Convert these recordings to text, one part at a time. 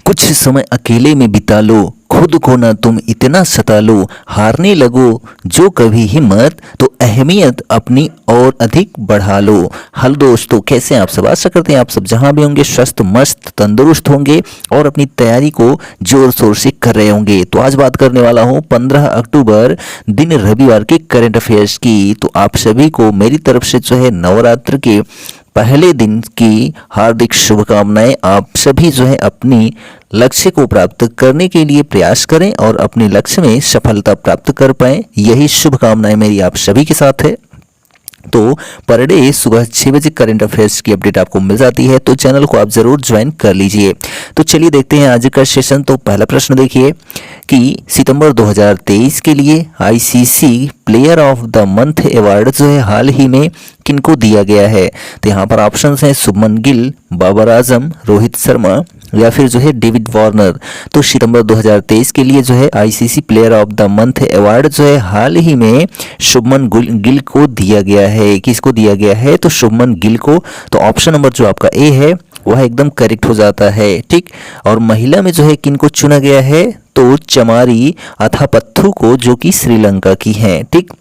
कुछ समय अकेले में बिता लो, खुद को ना तुम इतना सता लो, हारने लगो जो कभी हिम्मत, तो अहमियत अपनी और अधिक बढ़ा लो। हेलो दोस्तों, कैसे हैं आप सब? आशा करते हैं आप सब जहां भी होंगे स्वस्थ मस्त तंदुरुस्त होंगे और अपनी तैयारी को जोर शोर से कर रहे होंगे। तो आज बात करने वाला हूं 15 अक्टूबर दिन रविवार के करंट अफेयर्स की। तो आप सभी को मेरी तरफ से जो है नवरात्र के पहले दिन की हार्दिक शुभकामनाएं। आप सभी जो है अपनी लक्ष्य को प्राप्त करने के लिए प्रयास करें और अपने लक्ष्य में सफलता प्राप्त कर पाएं, यही शुभकामनाएं मेरी आप सभी के साथ है। तो पर डे सुबह 6 बजे करंट अफेयर्स की अपडेट आपको मिल जाती है, तो चैनल को आप जरूर ज्वाइन कर लीजिए। तो चलिए देखते हैं आज का सेशन। तो पहला प्रश्न देखिए कि सितंबर 2023 के लिए ICC player of the month award जो है हाल ही में किनको दिया गया है? तो यहाँ पर ऑप्शंस हैं शुभमन गिल, बाबर आजम, रोहित शर्मा या फिर जो है डेविड वार्नर। तो सितंबर 2023 के लिए जो है ICC player of the month award जो है हाल ही में शुभमन गिल को दिया गया है। किसको दिया गया है? तो शुभमन गिल को। तो ऑप्शन नंबर जो आपका ए है वह एकदम करेक्ट हो जाता है, ठीक। और महिला में जो है किनको चुना गया है? तो चमारी अथापत्थु को, जो कि श्रीलंका की हैं, ठीक।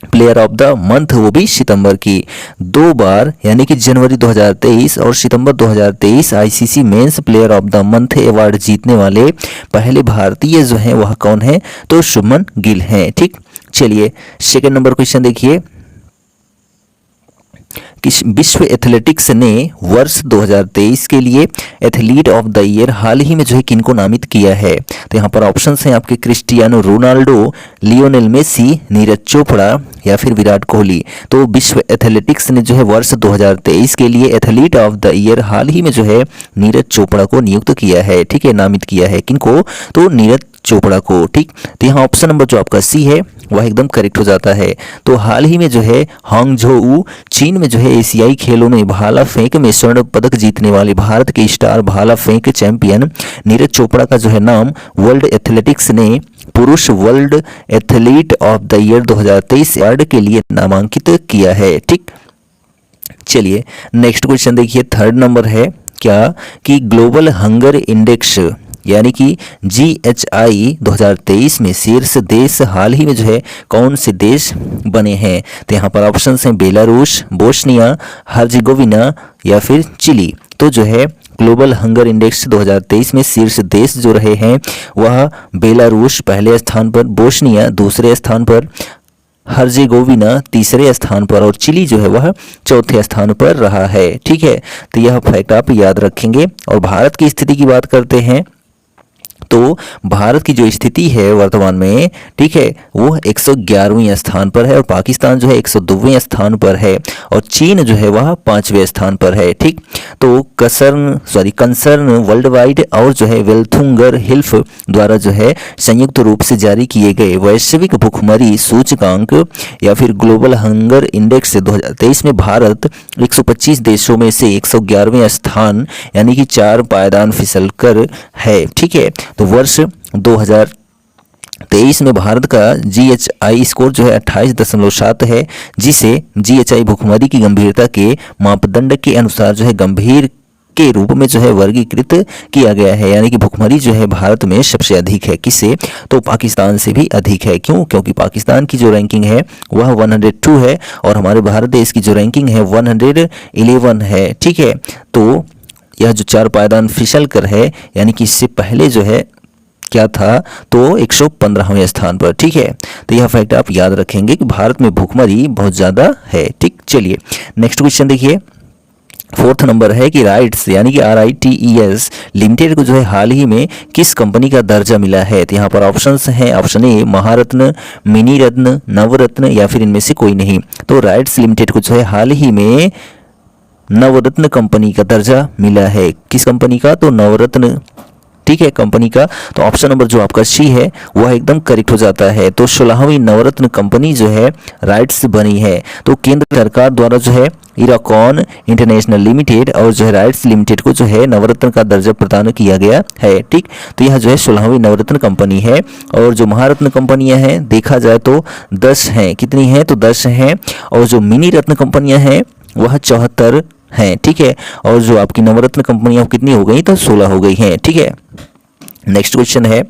प्लेयर ऑफ द मंथ वो भी सितंबर की। 2 बार यानी कि जनवरी 2023 और सितंबर 2023 ICC men's player of the month award जीतने वाले पहले भारतीय जो हैं वह कौन है? तो शुभमन गिल हैं, ठीक। चलिए सेकंड नंबर क्वेश्चन देखिए कि विश्व एथलेटिक्स ने वर्ष 2023 के लिए एथलीट ऑफ द ईयर हाल ही में जो है किनको नामित किया है? तो यहाँ पर ऑप्शंस हैं आपके Cristiano Ronaldo, Lionel Messi, Neeraj Chopra या फिर विराट कोहली। तो विश्व एथलेटिक्स ने जो है वर्ष 2023 के लिए एथलीट ऑफ द ईयर हाल ही में जो है नीरज चोपड़ा को नियुक्त किया है, ठीक है, नामित किया है। किनको? तो नीरज चोपड़ा को, ठीक। तो यहाँ ऑप्शन नंबर जो आपका सी है वह एकदम करेक्ट हो जाता है। तो हाल ही में जो है हांगझोऊ चीन में जो है एशियाई खेलों में भाला फेंक में स्वर्ण पदक जीतने वाले भारत के स्टार भाला फेंक चैंपियन नीरज चोपड़ा का जो है नाम वर्ल्ड एथलेटिक्स ने पुरुष world athlete of the year 2023 award के लिए नामांकित किया है, ठीक। चलिए नेक्स्ट क्वेश्चन देखिए, थर्ड नंबर है क्या कि ग्लोबल हंगर इंडेक्स यानी कि GHI 2023 में शीर्ष देश हाल ही में जो है कौन से देश बने हैं? तो यहाँ पर ऑप्शंस हैं बेलारूस, बोस्निया हर्जेगोविना या फिर चिली। तो जो है ग्लोबल हंगर इंडेक्स 2023 में शीर्ष देश जो रहे हैं वह बेलारूस पहले स्थान पर, बोस्निया दूसरे स्थान पर, हर्जेगोविना तीसरे स्थान पर और चिली जो है वह चौथे स्थान पर रहा है, ठीक है। तो यह फैक्ट आप याद रखेंगे। और भारत की स्थिति की बात करते हैं तो भारत की जो स्थिति है वर्तमान में, ठीक है, वो 111वें स्थान पर है और पाकिस्तान जो है 102वें स्थान पर है और चीन जो है वह 5वें स्थान पर है, ठीक। तो कंसर्न वर्ल्ड वाइड और जो है वेल्थुंगर हिल्फ द्वारा जो है संयुक्त रूप से जारी किए गए वैश्विक भूखमरी सूचकांक या फिर ग्लोबल हंगर इंडेक्स 2023 में भारत 125 देशों में से 111वें स्थान यानी कि 4 पायदान फिसल कर है, ठीक है। तो वर्ष 2023 में भारत का GHI स्कोर जो है 28.7 है, जिसे GHI भूखमरी की गंभीरता के मापदंड के अनुसार जो है गंभीर के रूप में जो है वर्गीकृत किया गया है। यानी कि भूखमरी जो है भारत में सबसे अधिक है, किससे? तो पाकिस्तान से भी अधिक है। क्यों? क्योंकि पाकिस्तान की जो रैंकिंग है वह 102 है और हमारे भारत देश की जो रैंकिंग है 111 है, ठीक है। तो यह जो 4 पायदान फिसल कर है यानी कि इससे पहले जो है क्या था? तो 115वें स्थान पर, ठीक है। तो यह फैक्ट आप याद रखेंगे कि भारत में भूखमरी बहुत ज़्यादा है, ठीक। चलिए नेक्स्ट क्वेश्चन देखिए, फोर्थ नंबर है कि राइट्स यानी कि RITES लिमिटेड को जो है हाल ही में किस कंपनी का दर्जा मिला है? तो यहाँ पर ऑप्शंस हैं, ऑप्शन ए महारत्न, मिनी रत्न, नवरत्न या फिर इनमें से कोई नहीं। तो राइट्स लिमिटेड को जो है हाल ही में नवरत्न कंपनी का दर्जा मिला है। किस कंपनी का? तो नवरत्न, ठीक है, कंपनी का। तो ऑप्शन नंबर जो आपका सी है वह एकदम करेक्ट हो जाता है। तो 16वीं नवरत्न कंपनी जो है राइट्स बनी है। तो केंद्र सरकार द्वारा जो है इराकॉन इंटरनेशनल लिमिटेड और जो है राइट्स लिमिटेड को जो है नवरत्न का दर्जा प्रदान किया गया है, ठीक। तो यह जो है 16वीं नवरत्न कंपनी है। और जो महारत्न कंपनियां हैं देखा जाए तो 10 हैं। कितनी हैं? तो 10 हैं। और जो मिनी रत्न कंपनियां हैं वह 74 हैं, ठीक है। और जो आपकी नवरत्न कंपनियां कितनी हो गई, तो 16 हो गई हैं, ठीक है। नेक्स्ट क्वेश्चन है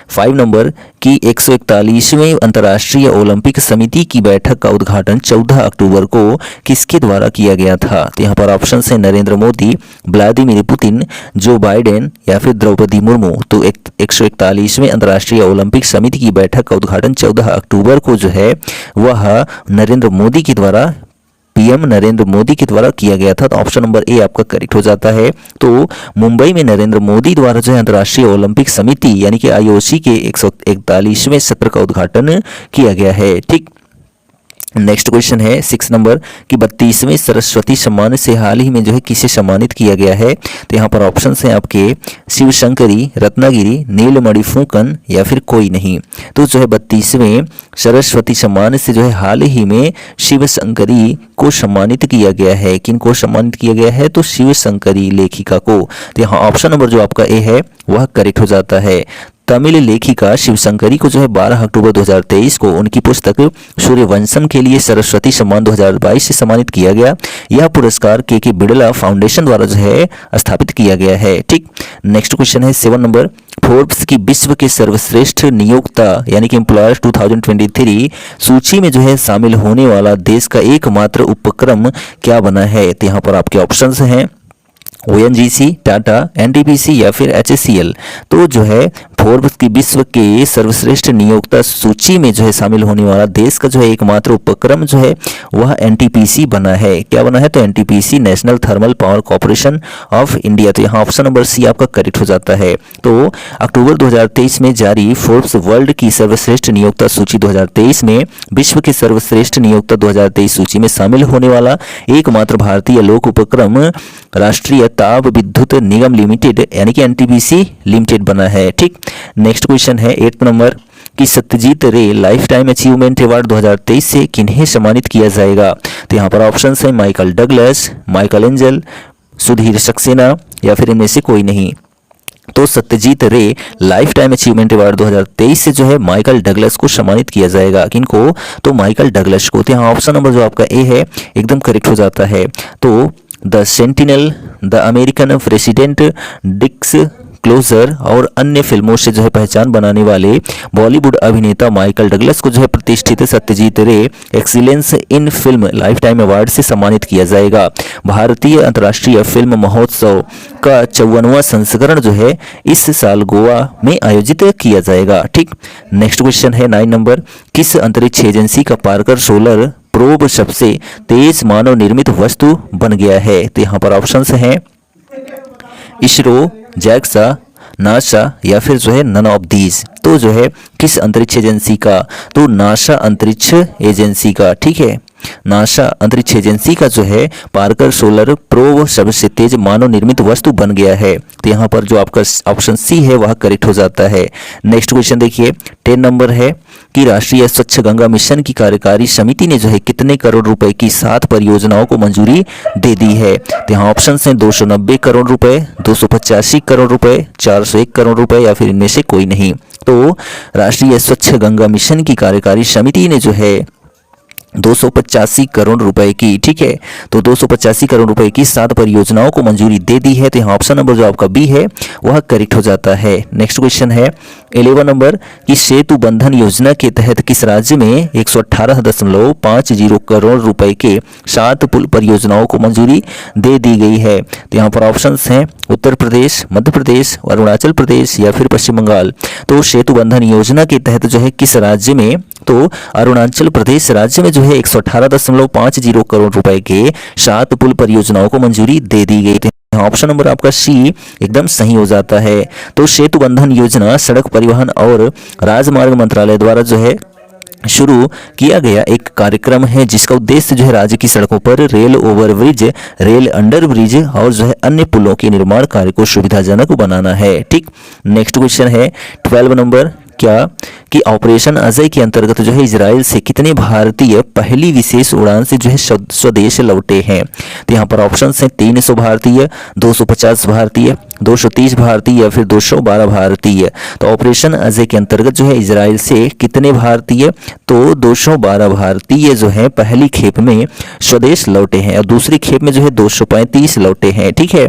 5 नंबर की 141वें अंतर्राष्ट्रीय ओलंपिक समिति की बैठक का उद्घाटन 14 अक्टूबर को किसके द्वारा किया गया था? तो यहाँ पर ऑप्शन है Narendra Modi, Vladimir Putin, Joe Biden या फिर द्रौपदी मुर्मू। तो 141वें अंतर्राष्ट्रीय ओलंपिक समिति की बैठक का उद्घाटन 14 अक्टूबर को जो है वह नरेंद्र मोदी के द्वारा, पीएम नरेंद्र मोदी के द्वारा किया गया था। तो ऑप्शन नंबर ए आपका करेक्ट हो जाता है। तो मुंबई में नरेंद्र मोदी द्वारा जो है अंतर्राष्ट्रीय ओलंपिक समिति यानी कि आईओसी के 141वें सत्र का उद्घाटन किया गया है, ठीक। नेक्स्ट क्वेश्चन है 6 नंबर कि 32वें सरस्वती सम्मान से हाल ही में जो है किसे सम्मानित किया गया है? तो यहाँ पर ऑप्शन हैं आपके शिवशंकरी, रत्नागिरी, नीलमणि फूकन या फिर कोई नहीं। तो जो है 32वें सरस्वती सम्मान से जो है हाल ही में शिवशंकरी को सम्मानित किया गया है। किनको सम्मानित किया गया है? तो शिवशंकरी लेखिका को। तो यहाँ ऑप्शन नंबर जो आपका ए है वह करेक्ट हो जाता है। तमिल लेखिका शिवशंकरी को जो है 12 अक्टूबर 2023 को उनकी पुस्तक सूर्यवंशम के लिए सरस्वती सम्मान 2022 से सम्मानित किया गया। यह पुरस्कार के बिड़ला फाउंडेशन द्वारा जो है स्थापित किया गया है, ठीक। नेक्स्ट क्वेश्चन है 7 नंबर फोर्ब्स की विश्व के सर्वश्रेष्ठ नियोक्ता यानी कि एम्प्लॉयर्स 2023 सूची में जो है शामिल होने वाला देश का एकमात्र उपक्रम क्या बना है? तो यहाँ पर आपके ऑप्शंस हैं ओएनजीसी, टाटा, एनटीपीसी या फिर एचएससीएल। तो जो है फोर्ब्स की विश्व के सर्वश्रेष्ठ नियोक्ता सूची में जो है शामिल होने वाला देश का जो है एकमात्र उपक्रम जो है वह एनटीपीसी बना है। क्या बना है? तो NTPC, national thermal power corporation of India. तो यहाँ ऑप्शन नंबर सी आपका करेक्ट हो जाता है। तो अक्टूबर 2023 में जारी फोर्ब्स वर्ल्ड की सर्वश्रेष्ठ नियोक्ता सूची 2023 में विश्व के सर्वश्रेष्ठ नियोक्ता 2023 सूची में शामिल होने वाला एकमात्र भारतीय लोक उपक्रम राष्ट्रीय ताप विद्युत निगम लिमिटेड यानी कि एनटीपीसी लिमिटेड बना है, ठीक। नेक्स्ट क्वेश्चन है 8 नंबर कि सत्यजीत रे लाइफ टाइम अचीवमेंट अवार्ड 2023 से किन्हें सम्मानित किया जाएगा? तो यहाँ पर ऑप्शन है Michael Douglas, Michael angel, Sudhir Saxena या फिर इनमें से कोई नहीं। तो सत्यजीत रे लाइफ टाइम अचीवमेंट अवार्ड 2023 से जो है माइकल डगलस को सम्मानित किया जाएगा। किनको? तो माइकल डगलस को। तो यहाँ ऑप्शन नंबर जो आपका ए है एकदम करेक्ट हो जाता है। तो the Sentinel, the American President, Disclosure और अन्य फिल्मों से जो है पहचान बनाने वाले बॉलीवुड अभिनेता माइकल डगलस को जो है प्रतिष्ठित सत्यजीत रे excellence in film life time award से सम्मानित किया जाएगा। भारतीय अंतर्राष्ट्रीय फिल्म महोत्सव का 54वां संस्करण जो है इस साल गोवा में आयोजित किया जाएगा, ठीक। नेक्स्ट क्वेश्चन है 9 नंबर किस अंतरिक्ष एजेंसी का पार्कर सोलर प्रोब सबसे तेज मानव निर्मित वस्तु बन गया है? तो यहाँ पर ऑप्शंस हैं इसरो, जैक्सा, नासा या फिर जो है नन ऑफ दीज। तो जो है किस अंतरिक्ष एजेंसी का? तो नासा अंतरिक्ष एजेंसी का, ठीक है। नासा अंतरिक्ष एजेंसी का जो है पार्कर सोलर प्रोब सबसे तेज मानव निर्मित वस्तु बन गया है। तो यहाँ पर जो आपका ऑप्शन सी है वह करेक्ट हो जाता है। नेक्स्ट क्वेश्चन देखिए 10 नंबर है कि राष्ट्रीय स्वच्छ गंगा मिशन की कार्यकारी समिति ने जो है कितने करोड़ रुपए की 7 परियोजनाओं को मंजूरी दे दी है? तो यहाँ ऑप्शन हैं 290 करोड़ रुपए, 285 करोड़ रुपए, 401 करोड़ रुपए या फिर इनमें से कोई नहीं। तो राष्ट्रीय स्वच्छ गंगा मिशन की कार्यकारी समिति ने जो है 285 करोड़ रुपए की, ठीक है। तो 285 करोड़ रुपए की 7 परियोजनाओं को मंजूरी दे दी है। तो यहाँ ऑप्शन नंबर जो आपका बी है वह करेक्ट हो जाता है। नेक्स्ट क्वेश्चन है 11 नंबर कि सेतु बंधन योजना के तहत किस राज्य में 118.50 करोड़ रुपए के 7 पुल परियोजनाओं को मंजूरी दे दी गई है? तो यहाँ पर ऑप्शन हैं उत्तर प्रदेश, मध्य प्रदेश, अरुणाचल प्रदेश या फिर पश्चिम बंगाल। तो सेतु बंधन योजना के तहत जो है किस राज्य में? तो अरुणाचल प्रदेश राज्य में जो है 118.50 करोड़ रुपए के 7 पुल परियोजनाओं को मंजूरी दे दी गई थी। ऑप्शन नंबर आपका सी एकदम सही हो जाता है। तो सेतु बंधन योजना सड़क परिवहन और राजमार्ग मंत्रालय द्वारा जो है शुरू किया गया एक कार्यक्रम है जिसका उद्देश्य जो है राज्य की सड़कों पर रेल ओवरब्रिज, रेल अंडरब्रिज और जो है अन्य पुलों के निर्माण कार्य को सुविधाजनक बनाना है, ठीक। नेक्स्ट क्वेश्चन है 12 नंबर क्या कि ऑपरेशन अजय के अंतर्गत जो है इजराइल से कितने भारतीय पहली विशेष उड़ान से जो है स्वदेश लौटे हैं? तो यहाँ पर ऑप्शन हैं 300 भारतीय, 250 भारतीय, 230 भारतीय या फिर 212 भारतीय। तो ऑपरेशन अजय के अंतर्गत जो है इजराइल से कितने भारतीय, तो 212 भारतीय जो है पहली खेप में स्वदेश लौटे हैं और दूसरी खेप में जो है 235 लौटे हैं। ठीक है,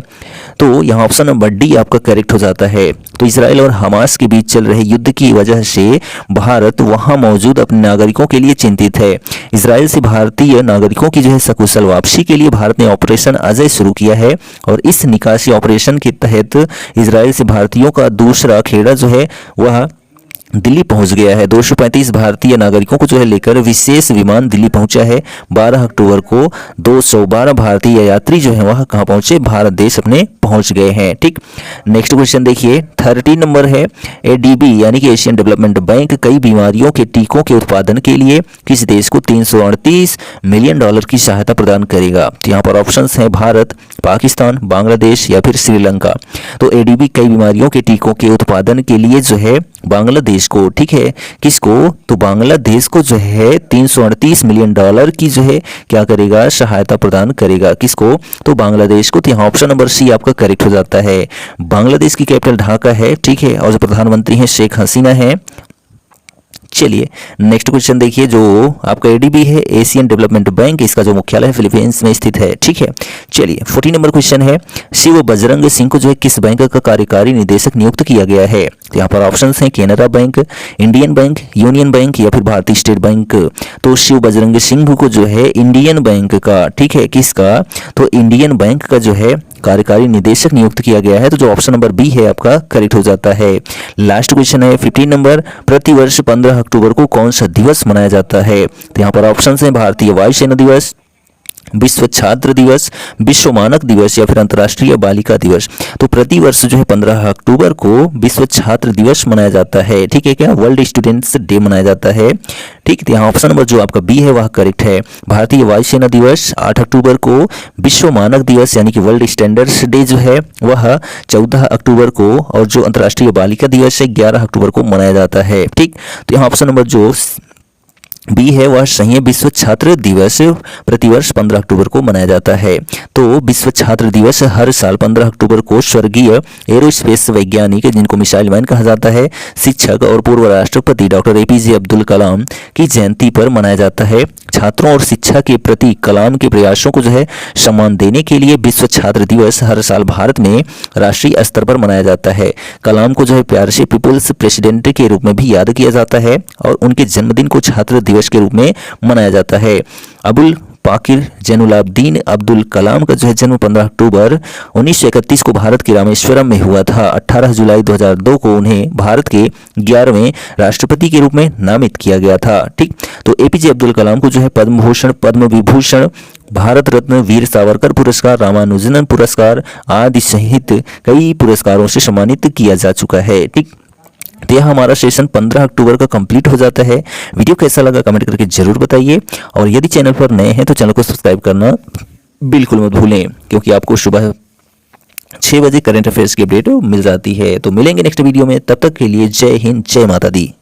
तो यहाँ ऑप्शन नंबर डी आपका करेक्ट हो जाता है। तो इजराइल और हमास के बीच चल रहे युद्ध की वजह से भारत वहां मौजूद अपने नागरिकों के लिए चिंतित है। इजराइल से भारतीय नागरिकों की जो है सकुशल वापसी के लिए भारत ने ऑपरेशन अजय शुरू किया है और इस निकासी ऑपरेशन के तहत इजराइल से भारतीयों का दूसरा खेड़ा जो है वह दिल्ली पहुंच गया है। 235 भारतीय नागरिकों को जो है लेकर विशेष विमान दिल्ली पहुंचा है। 12 अक्टूबर को 212 भारतीय यात्री जो है वह कहां पहुंचे, भारत देश अपने पहुंच गए हैं। ठीक, नेक्स्ट क्वेश्चन देखिए 30 नंबर है, एडीबी यानी कि एशियन डेवलपमेंट बैंक कई बीमारियों के टीकों के उत्पादन के लिए किस देश को $338 मिलियन की सहायता प्रदान करेगा। तो यहाँ पर ऑप्शंस हैं भारत, पाकिस्तान, बांग्लादेश या फिर श्रीलंका। तो एडीबी कई बीमारियों के टीकों के उत्पादन के लिए जो है बांग्लादेश को, ठीक है, किसको, तो बांग्लादेश को जो है $338 मिलियन की जो है क्या करेगा, सहायता प्रदान करेगा। किसको, तो बांग्लादेश को। तो यहाँ ऑप्शन नंबर सी आपका करेक्ट हो जाता है। बांग्लादेश की कैपिटल ढाका है, ठीक है, और जो प्रधानमंत्री हैं शेख हसीना है। चलिए नेक्स्ट क्वेश्चन देखिए, जो आपका एडीबी है एशियन डेवलपमेंट बैंक, इसका जो मुख्यालय है फिलीपींस में स्थित है। ठीक है, चलिए 40 नंबर क्वेश्चन है, शिव बजरंग सिंह को जो है किस बैंक का कार्यकारी निदेशक नियुक्त किया गया है। तो यहाँ पर ऑप्शंस हैं Canara bank, Indian bank, union bank या फिर भारतीय स्टेट बैंक। तो शिव बजरंग सिंह को जो है इंडियन बैंक का, ठीक है, किसका, तो इंडियन बैंक का जो है कार्यकारी निदेशक नियुक्त किया गया है। तो जो ऑप्शन नंबर बी है आपका करेक्ट हो जाता है। लास्ट क्वेश्चन है 15 नंबर, प्रतिवर्ष 15 अक्टूबर को कौन सा दिवस मनाया जाता है। तो यहाँ पर ऑप्शन है भारतीय वायुसेना दिवस, विश्व छात्र दिवस, विश्व मानक दिवस या फिर अंतर्राष्ट्रीय बालिका दिवस। तो प्रतिवर्ष जो है 15 अक्टूबर को विश्व छात्र दिवस मनाया जाता है। ठीक है, क्या वर्ल्ड स्टूडेंट्स डे मनाया जाता है। ठीक, तो यहाँ ऑप्शन नंबर जो आपका बी है वह करेक्ट है। भारतीय वायुसेना दिवस 8 अक्टूबर को, विश्व मानक दिवस यानी कि वर्ल्ड स्टैंडर्ड्स डे जो है वह 14 अक्टूबर को, और जो अंतर्राष्ट्रीय बालिका दिवस है 11 अक्टूबर को मनाया जाता है। ठीक, तो यहाँ ऑप्शन नंबर जो बी है वह सही है, विश्व छात्र दिवस प्रतिवर्ष 15 अक्टूबर को मनाया जाता है। तो विश्व छात्र दिवस हर साल 15 अक्टूबर को स्वर्गीय एरोस्पेस वैज्ञानिक, जिनको मिसाइल मैन कहा जाता है, शिक्षक और पूर्व राष्ट्रपति डॉक्टर एपीजे अब्दुल कलाम की जयंती पर मनाया जाता है। छात्रों और शिक्षा के प्रति कलाम के प्रयासों को जो है सम्मान देने के लिए विश्व छात्र दिवस हर साल भारत में राष्ट्रीय स्तर पर मनाया जाता है। कलाम को जो है प्यार से पीपुल्स प्रेसिडेंट के रूप में भी याद किया जाता है और उनके जन्मदिन को छात्र दिवस के रूप में मनाया जाता है। अबुल पाकिर जैनुलाब्दीन अब्दुल कलाम का जो है जन्म 15 अक्टूबर 1931 को भारत के रामेश्वरम में हुआ था। 18 जुलाई 2002 को उन्हें भारत के 11वें राष्ट्रपति के रूप में नामित किया गया था। ठीक, तो एपीजे अब्दुल कलाम को जो है पद्म भूषण, पद्म विभूषण, भारत रत्न, वीर सावरकर पुरस्कार, रामानुजन पुरस्कार आदि सहित कई पुरस्कारों से सम्मानित किया जा चुका है। ठीक, तो यह हमारा सेशन 15 अक्टूबर का कंप्लीट हो जाता है। वीडियो कैसा लगा कमेंट करके जरूर बताइए, और यदि चैनल पर नए हैं तो चैनल को सब्सक्राइब करना बिल्कुल मत भूलें, क्योंकि आपको सुबह 6 बजे करंट अफेयर्स की अपडेट मिल जाती है। तो मिलेंगे नेक्स्ट वीडियो में, तब तक के लिए जय हिंद, जय माता दी।